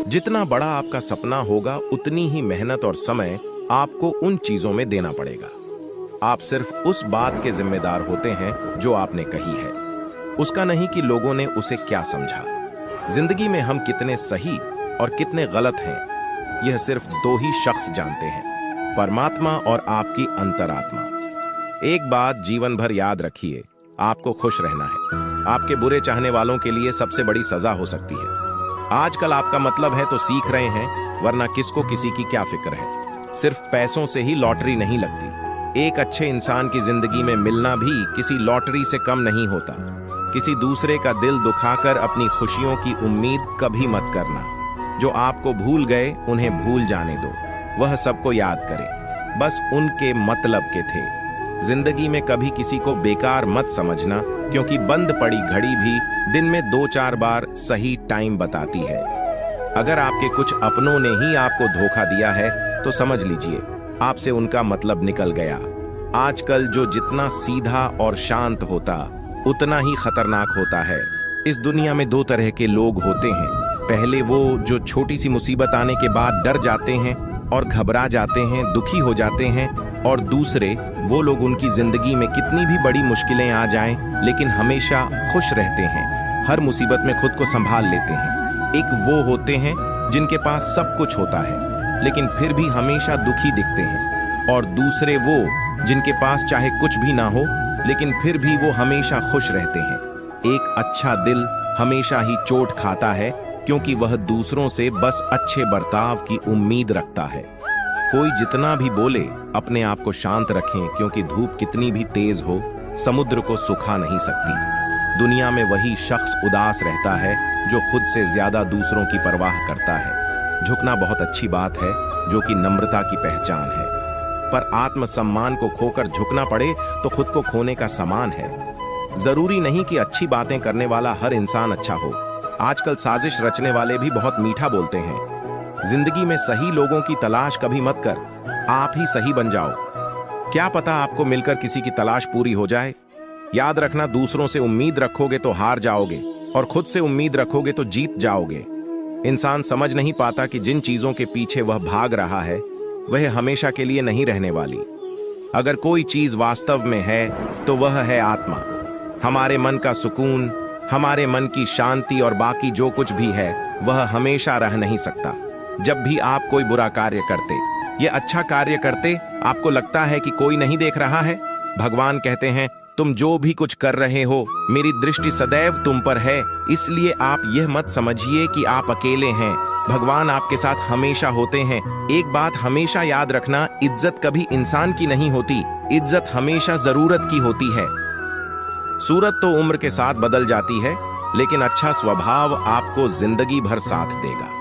जितना बड़ा आपका सपना होगा उतनी ही मेहनत और समय आपको उन चीजों में देना पड़ेगा। आप सिर्फ उस बात के जिम्मेदार होते हैं जो आपने कही है, उसका नहीं कि लोगों ने उसे क्या समझा। जिंदगी में हम कितने सही और कितने गलत हैं, यह सिर्फ दो ही शख्स जानते हैं, परमात्मा और आपकी अंतरात्मा। एक बात जीवन भर याद रखिए, आपको खुश रहना है। आपके बुरे चाहने वालों के लिए सबसे बड़ी सजा हो सकती है। आजकल आपका मतलब है तो सीख रहे हैं, वरना किसको किसी की क्या फिक्र है। सिर्फ पैसों से ही लॉटरी नहीं लगती। एक अच्छे इंसान की जिंदगी में मिलना भी किसी लॉटरी से कम नहीं होता। किसी दूसरे का दिल दुखाकर अपनी खुशियों की उम्मीद कभी मत करना। जो आपको भूल गए उन्हें भूल जाने दो, वह सबको याद करें, बस उनके मतलब के थे। जिंदगी में कभी किसी को बेकार मत समझना, क्योंकि बंद पड़ी घड़ी भी दिन में 2-4 बार सही टाइम बताती है। अगर आपके कुछ अपनों ने ही आपको धोखा दिया है तो समझ लीजिए आपसे उनका मतलब निकल गया। आजकल जो जितना सीधा और शांत होता उतना ही खतरनाक होता है। इस दुनिया में 2 तरह के लोग होते हैं। पहले वो जो छोटी सी मुसीबत आने के बाद डर जाते हैं और घबरा जाते हैं, दुखी हो जाते हैं, और दूसरे वो लोग उनकी जिंदगी में कितनी भी बड़ी मुश्किलें आ जाएं लेकिन हमेशा खुश रहते हैं, हर मुसीबत में खुद को संभाल लेते हैं। एक वो होते हैं जिनके पास सब कुछ होता है लेकिन फिर भी हमेशा दुखी दिखते हैं, और दूसरे वो जिनके पास चाहे कुछ भी ना हो लेकिन फिर भी वो हमेशा खुश रहते हैं। एक अच्छा दिल हमेशा ही चोट खाता है, क्योंकि वह दूसरों से बस अच्छे बर्ताव की उम्मीद रखता है। कोई जितना भी बोले अपने आप को शांत रखें, क्योंकि धूप कितनी भी तेज हो समुद्र को सुखा नहीं सकती। दुनिया में वही शख्स उदास रहता है जो खुद से ज्यादा दूसरों की परवाह करता है। झुकना बहुत अच्छी बात है, जो कि नम्रता की पहचान है, पर आत्मसम्मान को खोकर झुकना पड़े तो खुद को खोने का समान है। जरूरी नहीं कि अच्छी बातें करने वाला हर इंसान अच्छा हो। आजकल साजिश रचने वाले भी बहुत मीठा बोलते हैं। जिंदगी में सही लोगों की तलाश कभी मत कर, आप ही सही बन जाओ। क्या पता आपको मिलकर किसी की तलाश पूरी हो जाए। याद रखना, दूसरों से उम्मीद रखोगे तो हार जाओगे, और खुद से उम्मीद रखोगे तो जीत जाओगे। इंसान समझ नहीं पाता कि जिन चीजों के पीछे वह भाग रहा है वह हमेशा के लिए नहीं रहने वाली। अगर कोई चीज वास्तव में है तो वह है आत्मा। हमारे मन का सुकून, हमारे मन की शांति और बाकी जो कुछ भी है वह हमेशा रह नहीं सकता। जब भी आप कोई बुरा कार्य करते या अच्छा कार्य करते, आपको लगता है कि कोई नहीं देख रहा है। भगवान कहते हैं, तुम जो भी कुछ कर रहे हो मेरी दृष्टि सदैव तुम पर है, इसलिए आप यह मत समझिए कि आप अकेले हैं। भगवान आपके साथ हमेशा होते हैं। एक बात हमेशा याद रखना, इज्जत कभी इंसान की नहीं होती, इज्जत हमेशा जरूरत की होती है। सूरत तो उम्र के साथ बदल जाती है, लेकिन अच्छा स्वभाव आपको जिंदगी भर साथ देगा।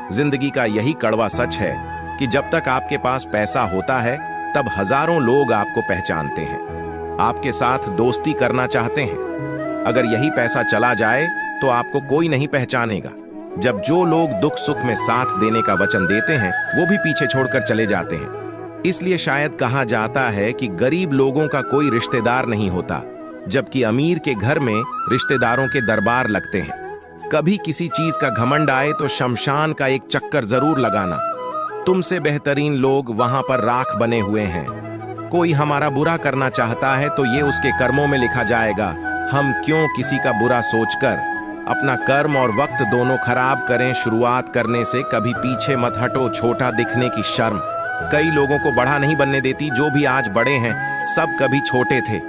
जिंदगी का यही कड़वा सच है कि जब तक आपके पास पैसा होता है तब हजारों लोग आपको पहचानते हैं, आपके साथ दोस्ती करना चाहते हैं। अगर यही पैसा चला जाए तो आपको कोई नहीं पहचानेगा। जब जो लोग दुख सुख में साथ देने का वचन देते हैं वो भी पीछे छोड़कर चले जाते हैं। इसलिए शायद कहा जाता है कि गरीब लोगों का कोई रिश्तेदार नहीं होता, जबकि अमीर के घर में रिश्तेदारों के दरबार लगते हैं। कभी किसी चीज का घमंड आए तो शमशान का एक चक्कर जरूर लगाना। तुमसे बेहतरीन लोग वहां पर राख बने हुए हैं। कोई हमारा बुरा करना चाहता है तो ये उसके कर्मों में लिखा जाएगा। हम क्यों किसी का बुरा सोचकर अपना कर्म और वक्त दोनों खराब करें। शुरुआत करने से कभी पीछे मत हटो, छोटा दिखने की शर्म कई लोगों को बड़ा नहीं बनने देती। जो भी आज बड़े हैं सब कभी छोटे थे।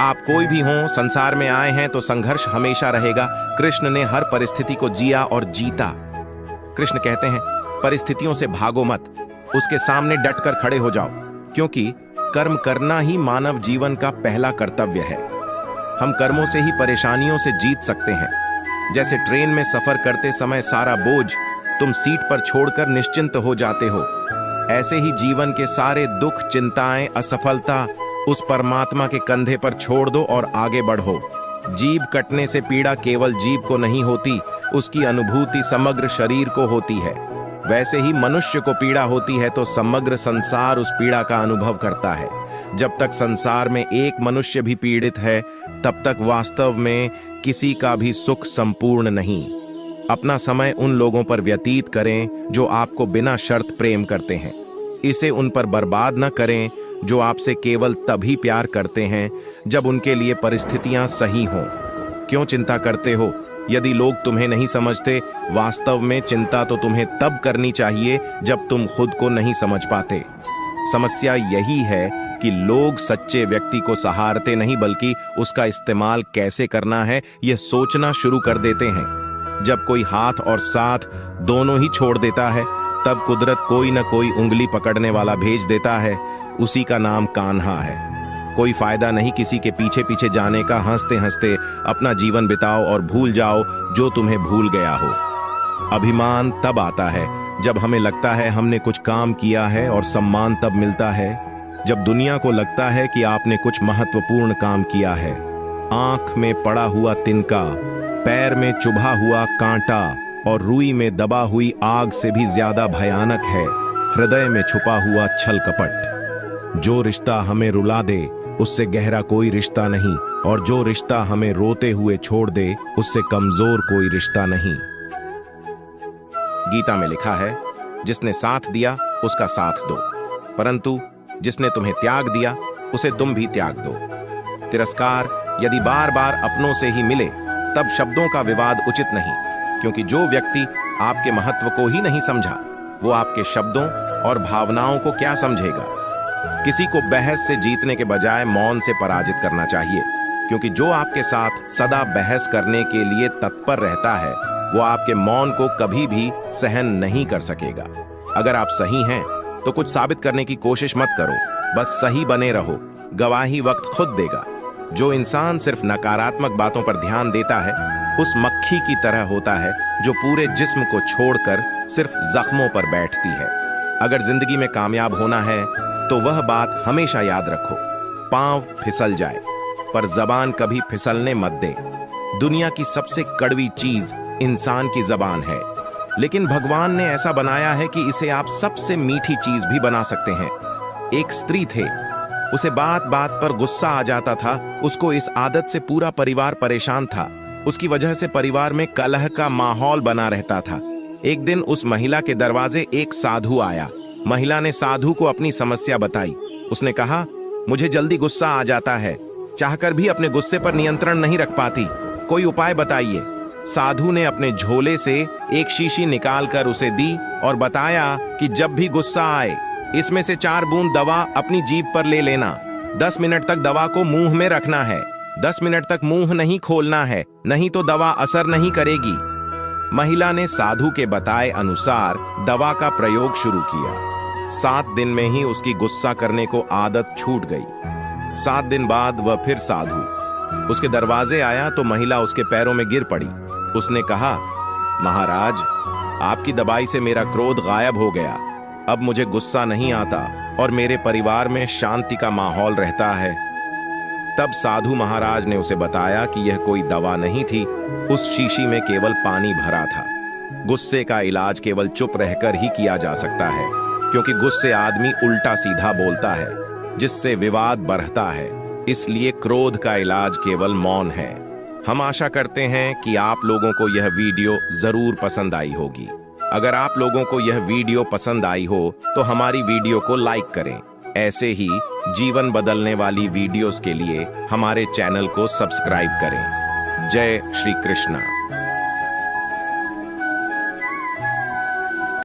आप कोई भी हों, संसार में आए हैं तो संघर्ष हमेशा रहेगा। कृष्ण ने हर परिस्थिति को जिया और जीता। कृष्ण कहते हैं, परिस्थितियों से भागो मत, उसके सामने डटकर खड़े हो जाओ, क्योंकि कर्म करना ही मानव जीवन का पहला कर्तव्य है। हम कर्मों से ही परेशानियों से जीत सकते हैं। जैसे ट्रेन में सफर करते समय सारा बोझ तुम सीट पर छोड़कर निश्चिंत हो जाते हो, ऐसे ही जीवन के सारे दुख, चिंताएं, असफलता उस परमात्मा के कंधे पर छोड़ दो और आगे बढ़ो। जीभ कटने से पीड़ा केवल जीभ को नहीं होती, उसकी अनुभूति समग्र शरीर को होती है। वैसे ही मनुष्य को पीड़ा होती है तो समग्र संसार उस पीड़ा का अनुभव करता है। जब तक संसार में एक मनुष्य भी पीड़ित है, तब तक वास्तव में किसी का भी सुख संपूर्ण नहीं। अपना समय उन लोगों पर व्यतीत करें जो आपको बिना शर्त प्रेम करते हैं। इसे उन पर बर्बाद न करें जो आपसे केवल तभी प्यार करते हैं जब उनके लिए परिस्थितियां सही हों। क्यों चिंता करते हो? यदि लोग तुम्हें नहीं समझते, वास्तव में चिंता तो तुम्हें तब करनी चाहिए जब तुम खुद को नहीं समझ पाते। समस्या यही है कि लोग सच्चे व्यक्ति को सहारते नहीं, बल्कि उसका इस्तेमाल कैसे करना है यह सोचना शुरू कर देते हैं। जब कोई हाथ और साथ दोनों ही छोड़ देता है, तब कुदरत कोई न कोई उंगली पकड़ने वाला भेज देता है। उसी का नाम कान्हा है। कोई फायदा नहीं किसी के पीछे पीछे जाने का। हंसते हंसते अपना जीवन बिताओ और भूल जाओ जो तुम्हें भूल गया हो। अभिमान तब आता है जब हमें लगता है हमने कुछ काम किया है, और सम्मान तब मिलता है जब दुनिया को लगता है कि आपने कुछ महत्वपूर्ण काम किया है। आंख में पड़ा हुआ तिनका, पैर में चुभा हुआ कांटा और रुई में दबा हुई आग से भी ज्यादा भयानक है हृदय में छुपा हुआ छल कपट। जो रिश्ता हमें रुला दे उससे गहरा कोई रिश्ता नहीं, और जो रिश्ता हमें रोते हुए छोड़ दे उससे कमजोर कोई रिश्ता नहीं। गीता में लिखा है, जिसने साथ दिया उसका साथ दो, परंतु जिसने तुम्हें त्याग दिया उसे तुम भी त्याग दो। तिरस्कार यदि बार बार अपनों से ही मिले तब शब्दों का विवाद उचित नहीं, क्योंकि जो व्यक्ति आपके महत्व को ही नहीं समझा, वो आपके शब्दों और भावनाओं को क्या समझेगा। किसी को बहस से जीतने के बजाय मौन से पराजित करना चाहिए, क्योंकि जो आपके साथ सदा बहस करने के लिए तत्पर रहता है वो आपके मौन को कभी भी सहन नहीं कर सकेगा। अगर आप सही हैं तो कुछ साबित करने की कोशिश मत करो, बस सही बने रहो। गवाही वक्त खुद देगा। जो इंसान सिर्फ नकारात्मक बातों पर ध्यान देता है उस मक्खी की तरह होता है जो पूरे जिस्म को छोड़कर सिर्फ जख्मों पर बैठती है। अगर जिंदगी में कामयाब होना है तो वह बात हमेशा याद रखो, पांव फिसल जाए पर जबान कभी फिसलने मत दे। दुनिया की सबसे कड़वी चीज इंसान की जबान है, लेकिन भगवान ने ऐसा बनाया है कि इसे आप सबसे मीठी चीज भी बना सकते हैं। एक स्त्री थे, उसे बात बात पर गुस्सा आ जाता था। उसको इस आदत से पूरा परिवार परेशान था। उसकी वजह से परिवार में कलह का माहौल बना रहता था। एक दिन उस महिला के दरवाजे एक साधु आया। महिला ने साधु को अपनी समस्या बताई। उसने कहा, मुझे जल्दी गुस्सा आ जाता है, चाहकर भी अपने गुस्से पर नियंत्रण नहीं रख पाती, कोई उपाय बताइए। साधु ने अपने झोले से एक शीशी निकालकर उसे दी और बताया कि जब भी गुस्सा आए इसमें से 4 बूंद दवा अपनी जीभ पर ले लेना। 10 मिनट तक दवा को मुंह में रखना है। 10 मिनट तक मुंह नहीं खोलना है, नहीं तो दवा असर नहीं करेगी। महिला ने साधु के बताए अनुसार दवा का प्रयोग शुरू किया। 7 दिन में ही उसकी गुस्सा करने को आदत छूट गई। 7 दिन बाद वह फिर साधु उसके दरवाजे आया तो महिला उसके पैरों में गिर पड़ी। उसने कहा, महाराज, आपकी दवाई से मेरा क्रोध गायब हो गया। अब मुझे गुस्सा नहीं आता और मेरे परिवार में शांति का माहौल रहता है। तब साधु महाराज ने उसे बताया कि यह कोई दवा नहीं थी, उस शीशी में केवल पानी भरा था। गुस्से का इलाज केवल चुप रहकर ही किया जा सकता है, क्योंकि गुस्से आदमी उल्टा सीधा बोलता है, जिससे विवाद बढ़ता है। इसलिए क्रोध का इलाज केवल मौन है। हम आशा करते हैं कि आप लोगों को यह वीडियो जरूर पसंद आई होगी। अगर आप लोगों को यह वीडियो पसंद आई हो तो हमारी वीडियो को लाइक करें। ऐसे ही जीवन बदलने वाली वीडियोस के लिए हमारे चैनल को सब्सक्राइब करें। जय श्री कृष्णा।